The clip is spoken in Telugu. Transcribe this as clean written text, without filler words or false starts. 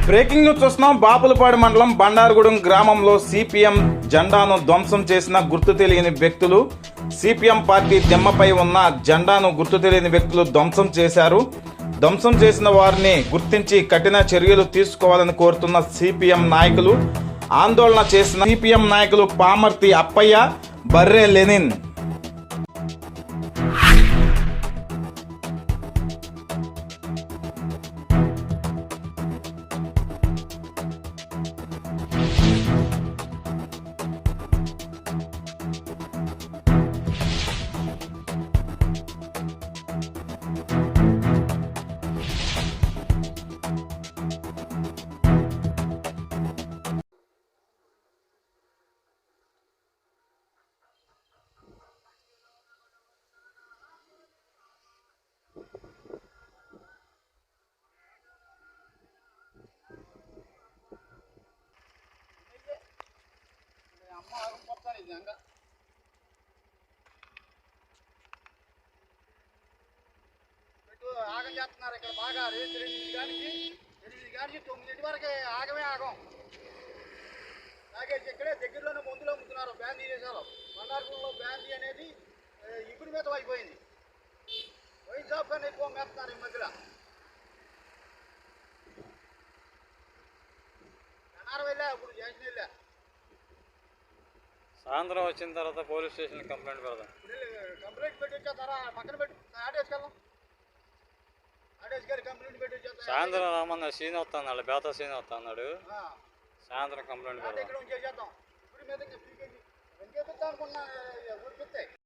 బ్రేకింగ్ న్యూస్ చూస్తున్నాం. బాపులపాడు మండలం బండారుగూడెం గ్రామంలో సిపిఎం జెండాను ధ్వంసం చేసిన గుర్తు తెలియని వ్యక్తులు. సిపిఎం పార్టీ దిమ్మపై ఉన్న జెండాను గుర్తు తెలియని వ్యక్తులు ధ్వంసం చేశారు. ధ్వంసం చేసిన వారిని గుర్తించి కఠిన చర్యలు తీసుకోవాలని కోరుతున్న సిపిఎం నాయకులు. ఆందోళన చేసిన సిపిఎం నాయకులు పామర్తి అప్పయ్య, బర్రె లెనిన్. ఆగం చేస్తున్నారు ఇక్కడ బాగా. 8 కానీ 9 వరకు ఆగమే ఆగం. తాగేసి ఇక్కడే దగ్గరలోనే మందులో అమ్ముతున్నారు. బ్యాందీ చేశారు. బండారుగూడెంలో బ్యాందీ అనేది ఇప్పుడు మీద అయిపోయింది. వైన్ షాప్ కానీ ఎక్కువ మేస్తున్నారు ఈ మధ్యలో. ఎన్ఆర్ వెళ్ళా, ఇప్పుడు జంక్షన్ వెళ్ళా. సాయంత్రం వచ్చిన తర్వాత పోలీస్ స్టేషన్ కంప్లైంట్ పెడదాం. కంప్లైంట్ పెట్టి వచ్చేస్తారా? పక్కన పెట్టి ఆడేసుకెళ్దాం. ఆడేసుకెళ్ళి కంప్లైంట్ పెట్టి వచ్చేస్తా. సాయంత్రం రామన్న సీన్ వస్తున్నాడు, బేతా సీన్ వస్తున్నాడు. సాయంత్రం కంప్లైంట్ పెడదాం. ఇక్కడ ఉంచేద్దాం. ఇప్పుడు మీద ఇంకా అనుకున్నా ఊరికిస్తే